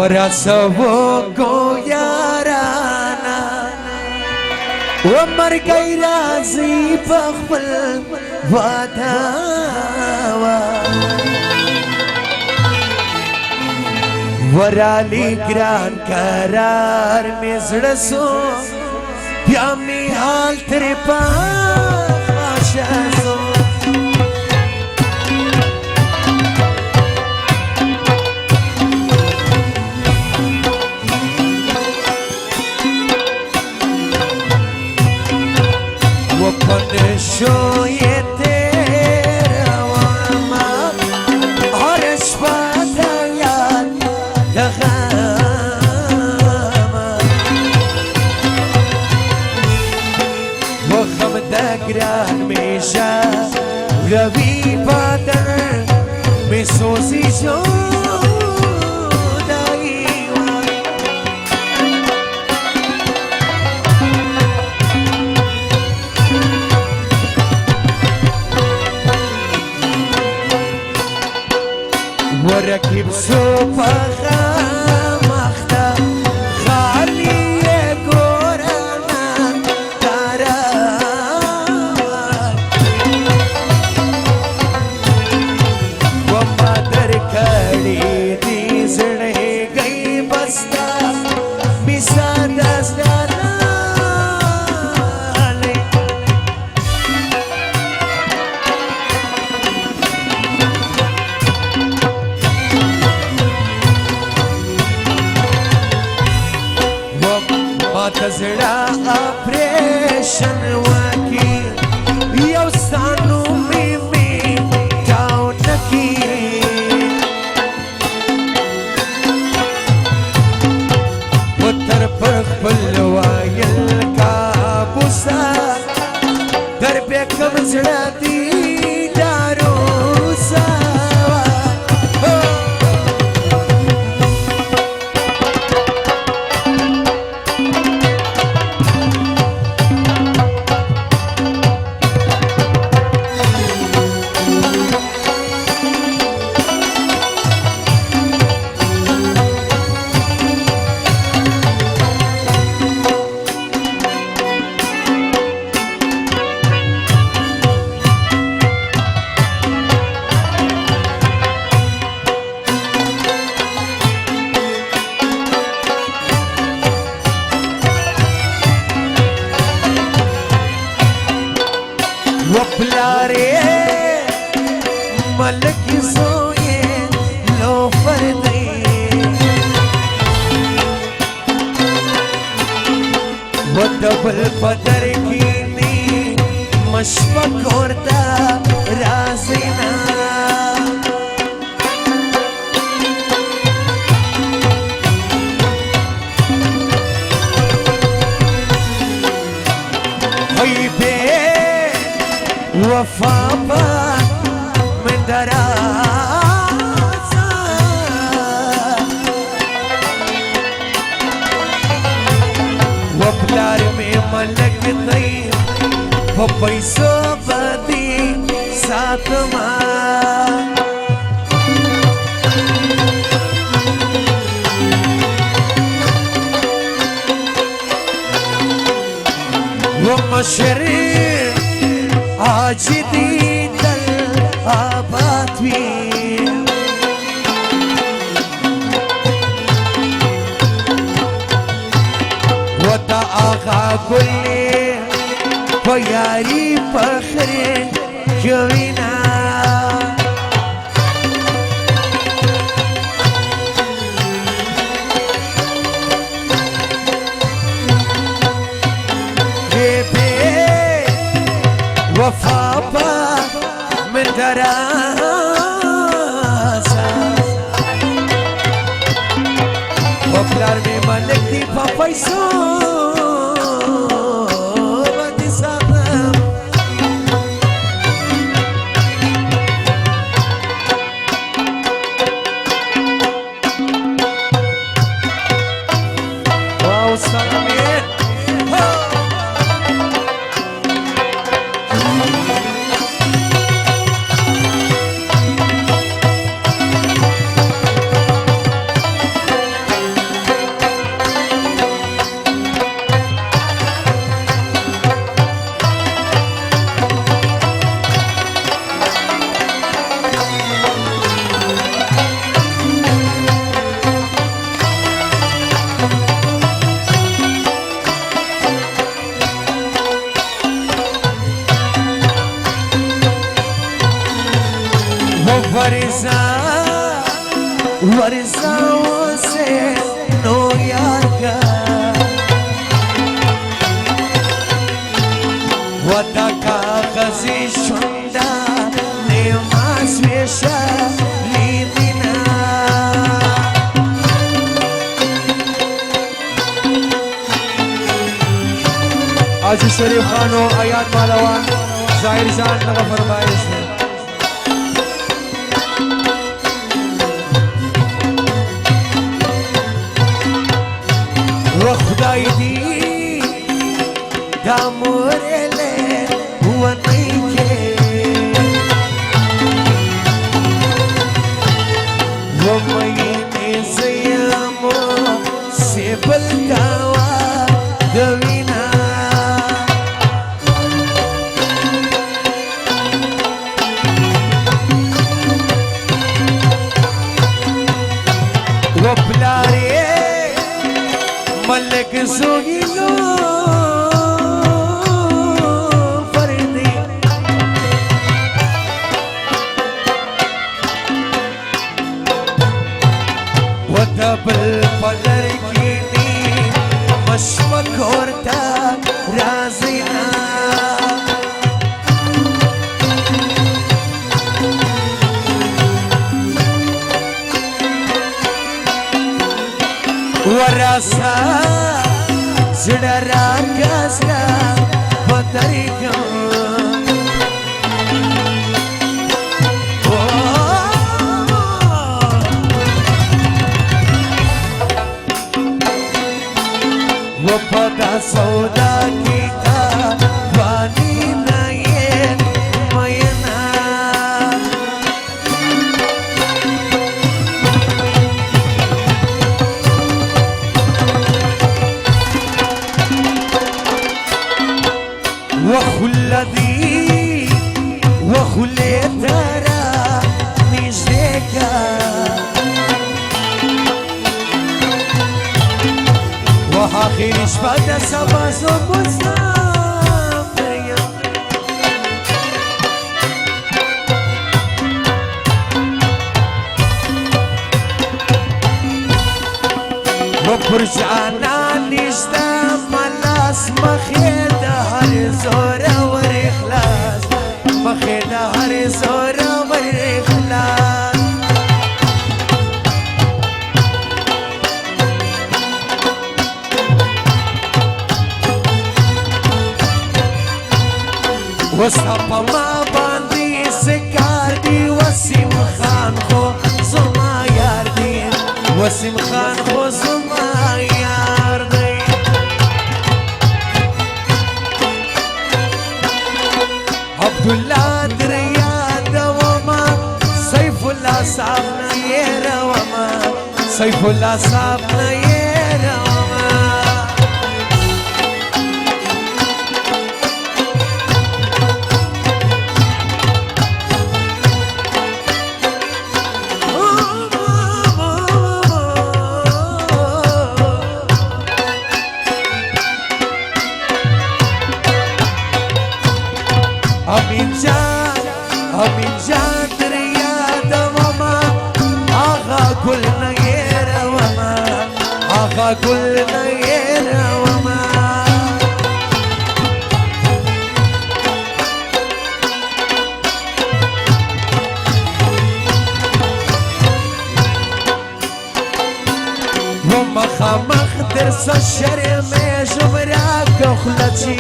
ورسوو کو یارانا ومر گئی رازی بخبل واداوا ورالی گران قرار میں زڑسو بیا می حال تیرے پاس خاشا شو یہ تیرا وما اور اشفاد یاد دغاما وہ خم دگران میں شا روی بادر میں سوزی جو وركب سوبها مختا خالي قرانا تراوان وما دركالي دي زړه گئی بستا بساد ازدانا تزڑا اپریشن واکی یو سانو می جاؤ نکی وہ تر پر خپلوائل کابوسا در پہ کم زڑا دی داروسا وپلارے ملک سوئے لو فردی وہ دبل پدر کینی مشفق اورتا رازینا ہوئی بے وفا بات من درازا وپلار میں ملک دی وہ پیسو بدی ساتھ ماں وہ مشرق آج دی دل آباد بھی وہ تا آغا گلے وہ یاری پخرے کیوینا وفا با من درازا وپلار میں ملک دی پا پیسو ودی ساتم واو سلامیر वर्षा वर्षाओं से नो यागा वता कागजी शुंडा ने मास्वेशा लीदिना आज शरीफ खानो आयात मालवान जाहिर जान लगा फरमाइश है वो खुदाई दी दामोरे ले हुआ नहीं के वो महीने से यामो से बलकावा दवीना वो प्यारे मलक सोगिलो फरदी वो दबल पलर की नी मशमक होता राज़िना वरसा सिडरा कसरा पतरिका वो पता सौदा की का वानी ना ये मयना وخلدي وخلي ترى نجيكا وحاخي شفاد سبا زبوزنا مريم وبرجعنا نجدا ملاس مخيدة هر زورة ورخلاص مخيدة هر زورة ورخلاص وصفا ما باندي سكاردي وسيم خان خو زما ياردي وسيم خان خو زما ياردي عبد الله دريا دوما سيف الله صاحبنا يروما سيف الله صاحبنا يروما अभी जान रिया दवमा आगा गुल नगेरा वमा आगा गुल नगेरा वमा وما مخدر سشر ميجم راك خلتي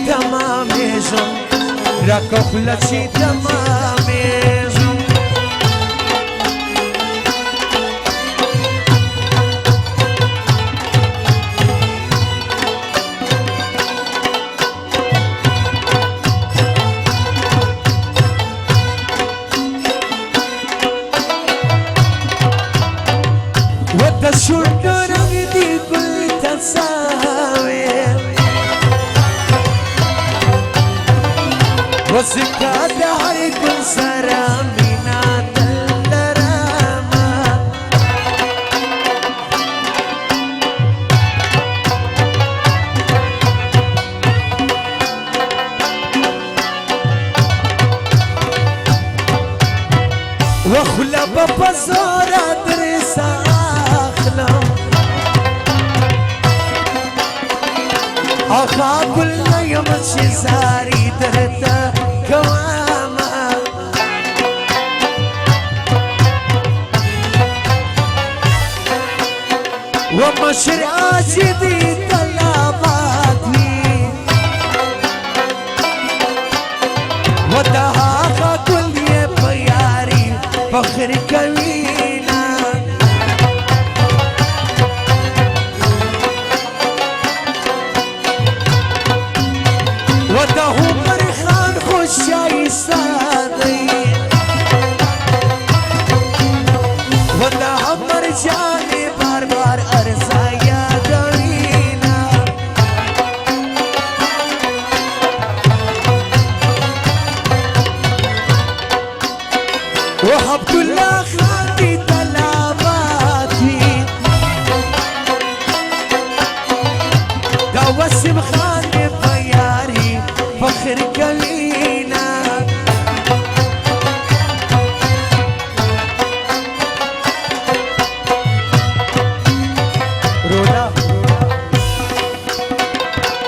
تمام ميجم راك خلتي تمام ميجم وتشد رغدي كل تساوي وسكا دهر كل سرامينا دلراما وخلا بپزورا درسا اخلم آقا گل نیم چی زاری درتا کواما ومشر آجدی طلبات وی ودها گل یہ پیاری فخر کوینا ودهو مرخان خوشای سادی ودها مرجانی بار بار ارزایا دوینا وعبدالله خان دی طلباتی دا وسیم خان پیاری فخر کوینا رولا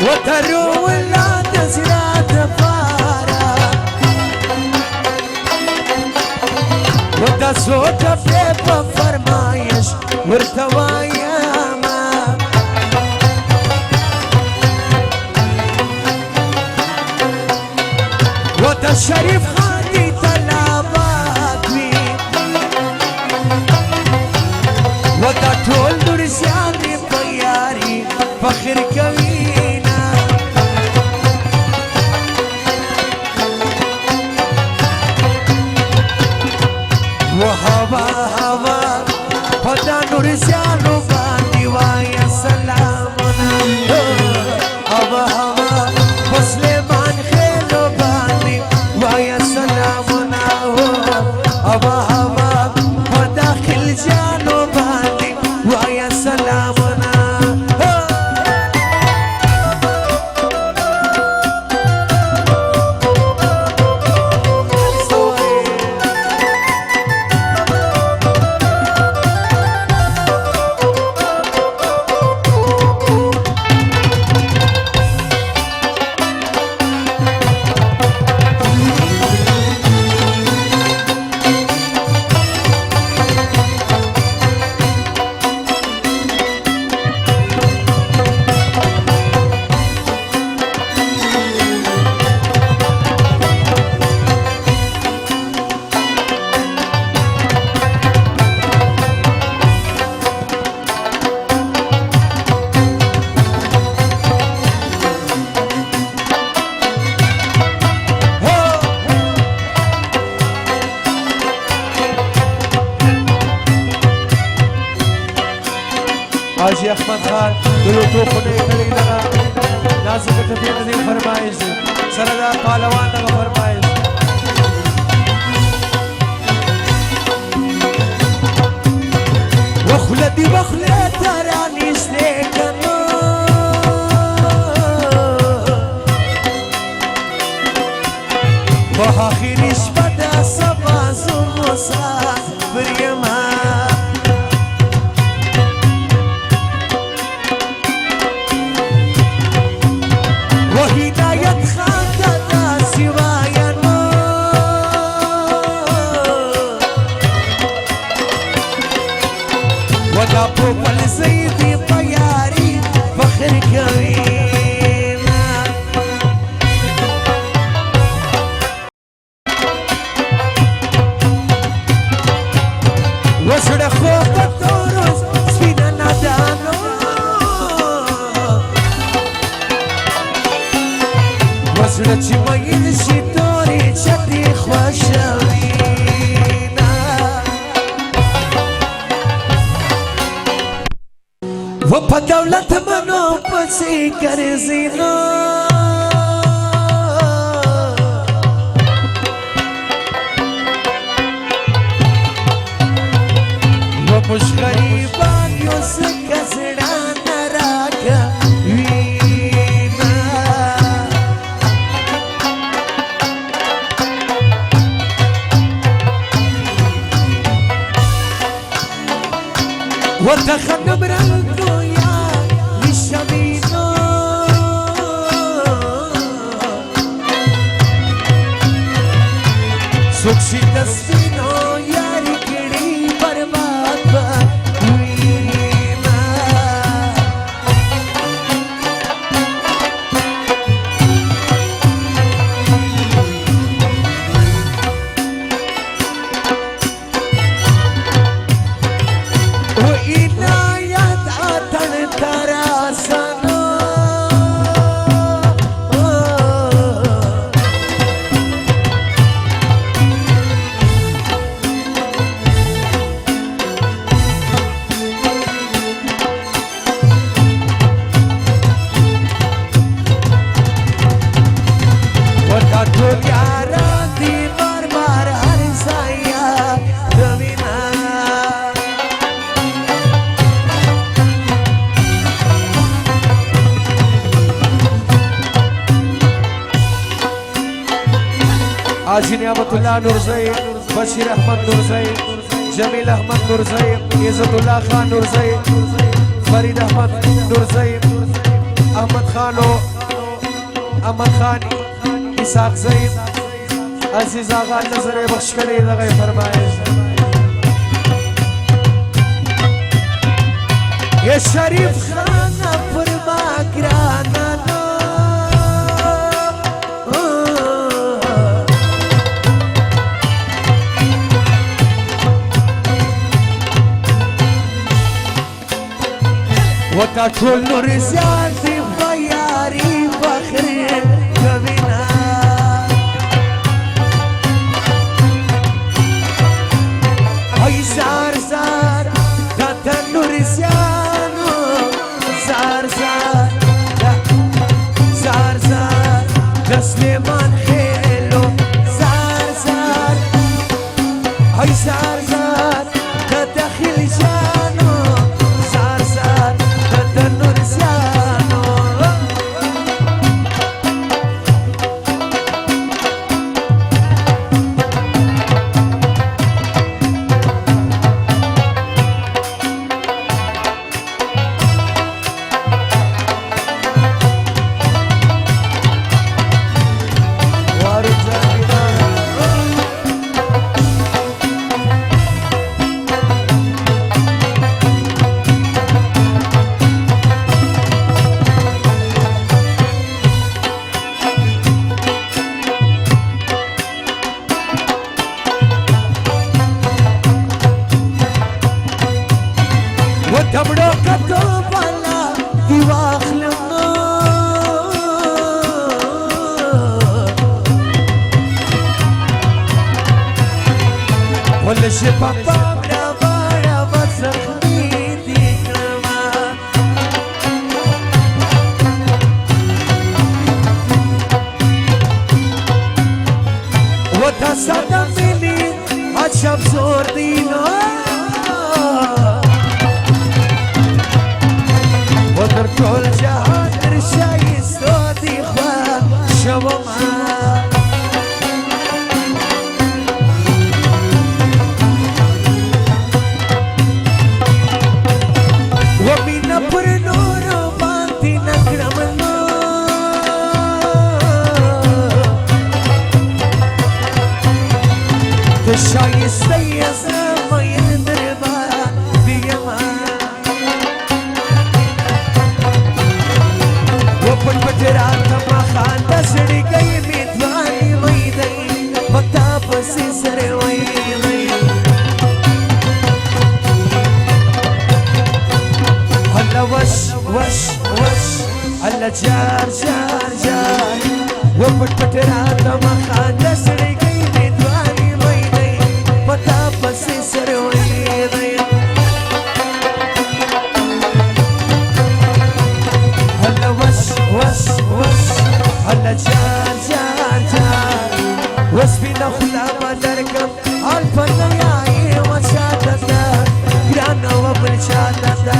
وترو ولاد زرات فارا ودا صوت په فرمایش ورتوایا ما ودا شریف خان دی طلبات وی ودا ټول درسیان دی پیاری فخر کوینا وهوا هوا پدا نورسیانو باندې وایا سلامونه هوا هوا مسلمان خیلو باندې وایا سلامونه هوا هوا پدا خلجانو باندې وایا سلامونه حاجی احمد خان دلو تو خونه کلی لگا نازک تفیر دی فرمائش سردا پالوان لگا فرمائش وخلدی وخلد ترانیش لیکنو و آخریش بدا سبازو مسافر یما وهدایت خان دادا سوایانو ودا پوپل زیدی پیاری فخر کوینا وسړه خوب تورس سپینه نادانو وسړه چې مین شي تورې چټې خوشوینا و په دولت منو پسې ګرځي نو و مش غریبان یو څنګه زړه نه راکوینا وتخنم رنگو یا میشوینا سوکشی دستینو یاری کڑی برباد وینا و اینایت آتن تراسانو ټول یاران دي بار بار هر سایا دوینا حاجی نعمت الله نورزئی بشیر احمد نورزئی جمیل احمد نورزئی عزت الله خان نورزئی فرید احمد نورزئی احمد خانو احمد خانی اسحاق زید عزیز آقا نظر بخش کړي دغه فرمایش یا شریف خانه پر ما ګرانه وتا ټول نور زیات دی یاري فخر کوینا ای زار زار دا نور زیانو زار زار زار زار دا سلیمان خیلو زار زار ای زار زار دا داخل جانو زار زار دا نور زیانو دبړو کتو بالا دی واخلم ول شي پاپا بڑا بڑا وسخني دي کما وتا ساده ملي عجب زور دي نو وتر ټول جهان تر شایستو دی خوا شوما ومینا پر نورو باندې نکړم نو د شایسته یې زمین دربار دیما پټ پټ راته مخان د سړی گئی میدواري وای دی پتا پسې سره وای دی الله وش وش وش الله جار جار جار و پټ پټ راته مخان د سړی گئی میدواري وای دی پتا پسې سره وای دی الله وش وش وش الله جار جار جار وسبينا خلا بدركم الفنياي وشاتتا جرانا وبرشاتتا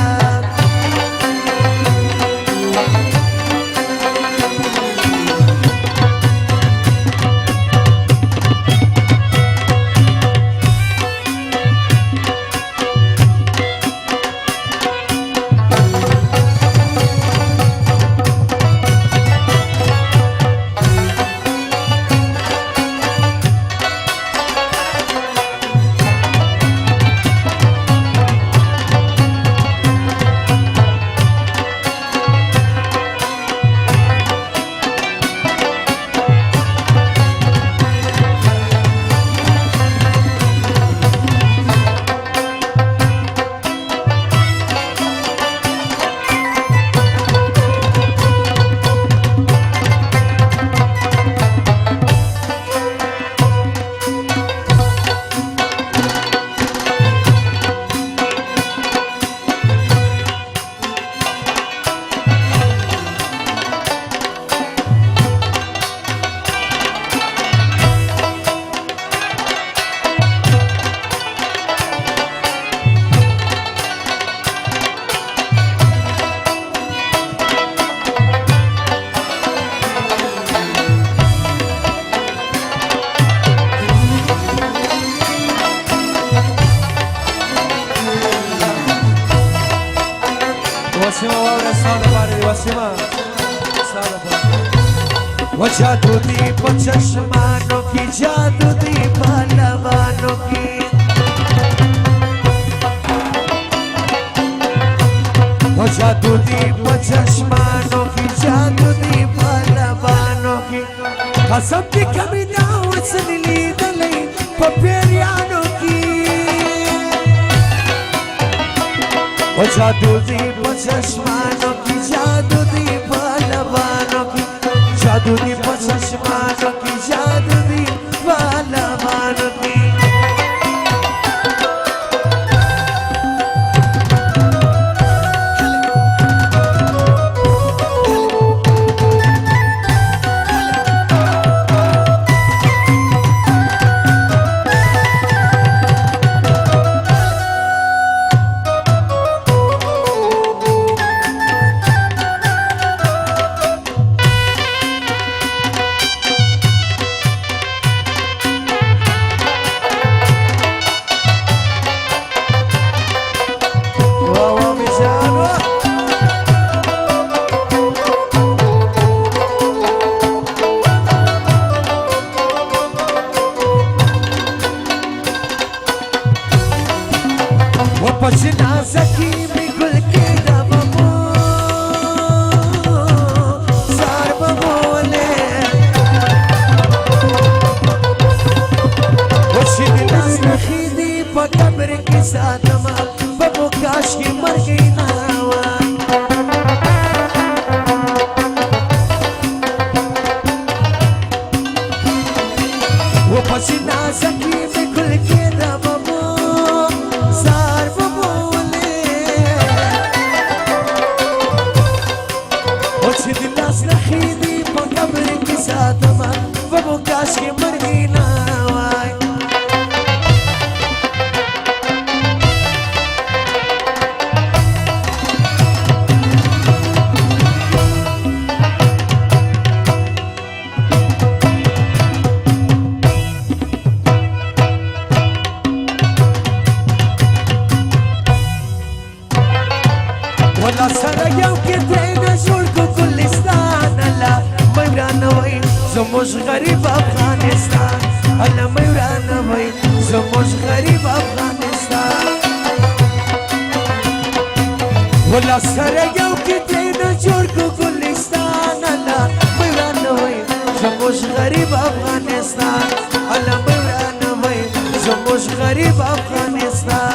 قاسمه و جادو دی په چشمانو کې جادو دی په لبانو کې و جادو دی په چشمانو کې جادو دی په لبانو کې قسم دې کمی نه وڅ لیدلی په پیریانو کې و جادو دی په چشمانو کې جادو دی په لبانو کې جادو دی په چشمانو کې جادو دی په لبانو کې زموږ غریب افغانستان الله مې ورانوي زموږ غریب افغانستان ولا سره یو کې دې نه جوړ کو ګلستان الله مې ورانوي زموږ غریب افغانستان الله مې ورانوي زموږ غریب افغانستان